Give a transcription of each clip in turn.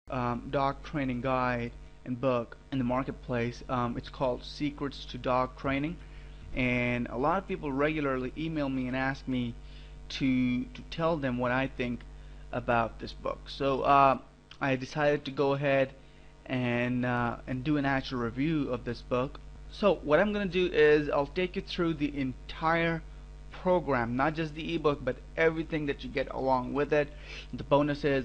dog training guide and book in the marketplace. It's called Secrets to Dog Training, and a lot of people regularly email me and ask me to tell them what I think about this book. So I decided to go ahead and do an actual review of this book. So what I'm going to do is I'll take you through the entire program, not just the ebook, but everything that you get along with it, the bonuses,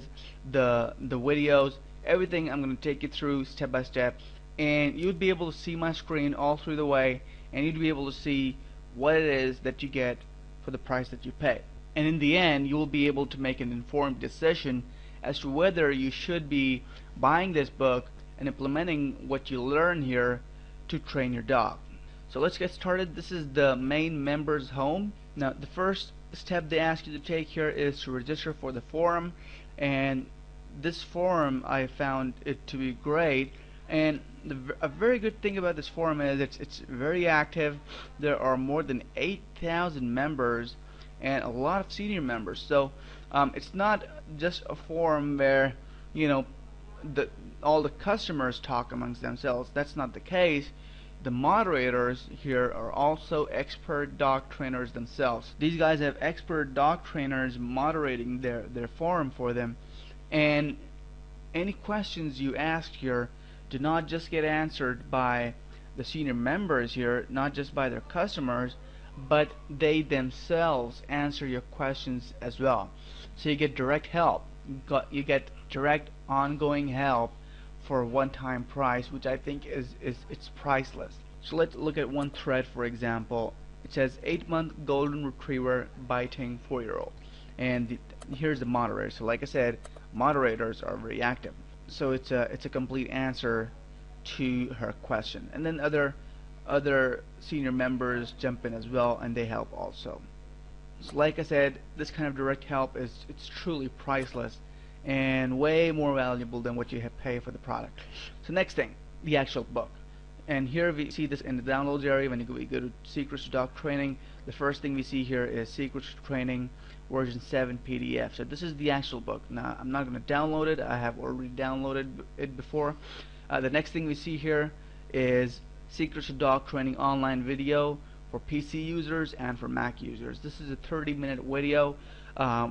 the videos, everything. I'm going to take you through step by step, and you'd be able to see my screen all through the way, and you'd be able to see what it is that you get for the price that you pay. And in the end, you will be able to make an informed decision as to whether you should be buying this book and implementing what you learn here to train your dog. So let's get started. This is the main members home. Now the first step they ask you to take here is to register for the forum, and this forum I found it to be great. And a very good thing about this forum is it's very active. There are more than 8,000 members and a lot of senior members. So it's not just a forum where all the customers talk amongst themselves. That's not the case. The moderators here are also expert dog trainers themselves. These guys have expert dog trainers moderating their forum for them, and any questions you ask here do not just get answered by the senior members here, not just by their customers, but they themselves answer your questions as well. So you get direct help. You get direct ongoing help for a one-time price, which I think it's priceless. So let's look at one thread, for example. It says 8-month golden retriever biting 4-year-old, and here's the moderator. So like I said, moderators are very active. So it's a complete answer to her question, and then other senior members jump in as well, and they help also. So like I said, this kind of direct help it's truly priceless and way more valuable than what you have paid for the product. So next thing, the actual book. And here we see this in the downloads area. When we go to Secrets to Dog Training, the first thing we see here is Secrets to Training version 7 PDF. So this is the actual book. Now I'm not going to download it. I have already downloaded it before. The next thing we see here is Secrets to Dog Training online video for PC users and for Mac users. This is a 30-minute video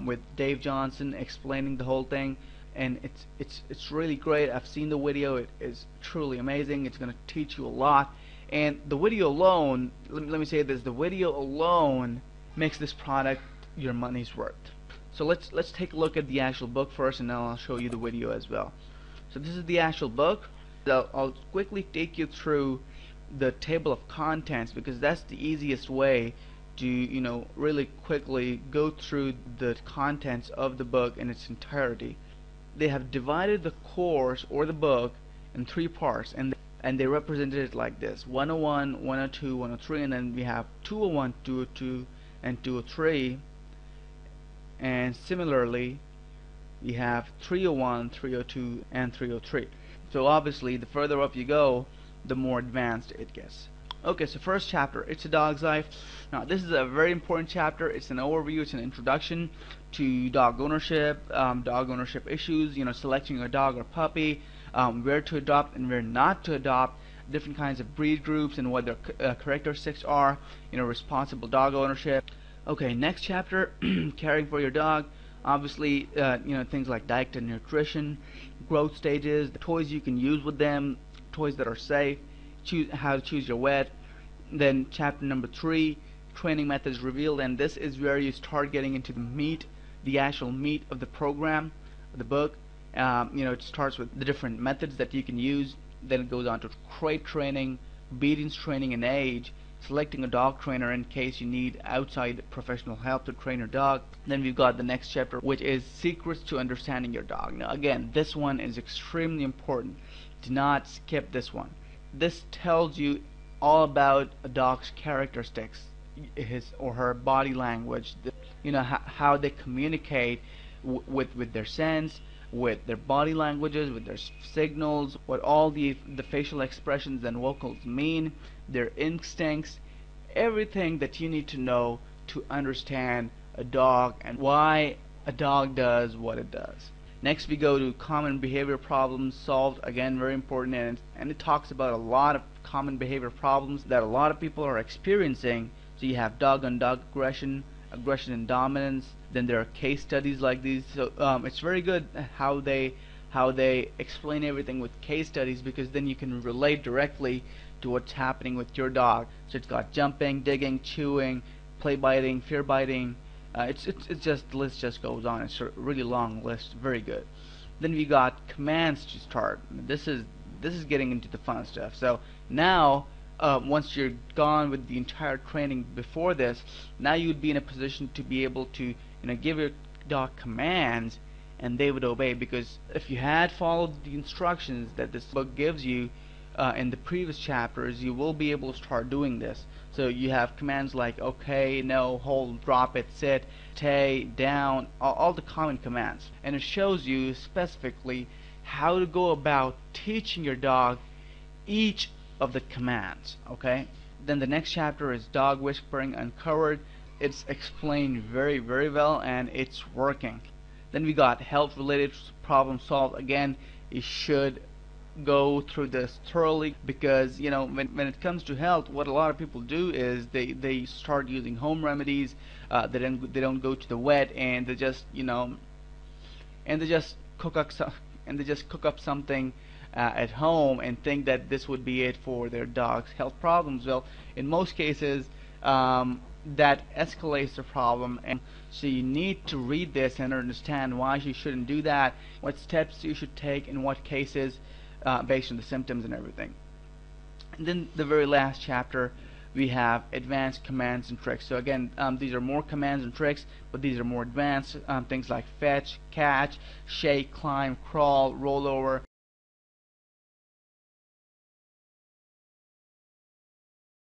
with Dave Johnson explaining the whole thing, and it's really great. I've seen the video. It is truly amazing. It's going to teach you a lot, and the video alone, let me say this, the video alone makes this product your money's worth. So let's take a look at the actual book first, and then I'll show you the video as well. So this is the actual book. I'll quickly take you through the table of contents, because that's the easiest way to really quickly go through the contents of the book in its entirety. They have divided the course or the book in 3 parts, and they represented it like this: 101, 102, 103, and then we have 201, 202, and 203. And similarly, we have 301, 302, and 303. So obviously, the further up you go, the more advanced it gets. Okay, so first chapter, It's a Dog's Life. Now this is a very important chapter. It's an overview, it's an introduction to dog ownership issues, selecting a dog or puppy, where to adopt and where not to adopt, different kinds of breed groups and what their characteristics are, responsible dog ownership. Okay, next chapter, caring for your dog. Obviously, things like diet and nutrition, growth stages, the toys you can use with them, toys that are safe, how to choose your vet. Then chapter number 3, training methods revealed, and this is where you start getting into the actual meat of the program, of the book. It starts with the different methods that you can use. Then it goes on to crate training, obedience training, and age, selecting a dog trainer in case you need outside professional help to train your dog. Then we've got the next chapter, which is Secrets to Understanding Your Dog. Now again, this one is extremely important. Do not skip this one. This tells you all about a dog's characteristics, his or her body language, how they communicate with their sense, with their body languages, with their signals, what all the facial expressions and vocals mean, their instincts, everything that you need to know to understand a dog and why a dog does what it does. Next we go to common behavior problems solved. Again, very important, and it talks about a lot of common behavior problems that a lot of people are experiencing. So you have dog on dog aggression, aggression and dominance. Then there are case studies like these. So it's very good how they explain everything with case studies, because then you can relate directly to what's happening with your dog. So it's got jumping, digging, chewing, play biting, fear biting. It's just, the list just goes on. It's a really long list. Very good. Then we got commands to start. This is getting into the fun stuff. So now, once you're gone with the entire training before this, now you'd be in a position to be able to give your dog commands, and they would obey. Because if you had followed the instructions that this book gives you in the previous chapters, you will be able to start doing this. So you have commands like okay, no, hold, drop it, sit, stay, down, all the common commands, and it shows you specifically how to go about teaching your dog each of the commands. Okay, then the next chapter is dog whispering uncovered. It's explained very, very well, and it's working. Then we got health related problem solved. Again, you should go through this thoroughly, because when it comes to health, what a lot of people do is they start using home remedies. They don't go to the vet, and they just and they just cook up something at home and think that this would be it for their dog's health problems. Well, in most cases, that escalates the problem, and so you need to read this and understand why you shouldn't do that, what steps you should take in what cases, based on the symptoms and everything. And then the very last chapter, we have advanced commands and tricks. So again, these are more commands and tricks, but these are more advanced. Things like fetch, catch, shake, climb, crawl, roll over,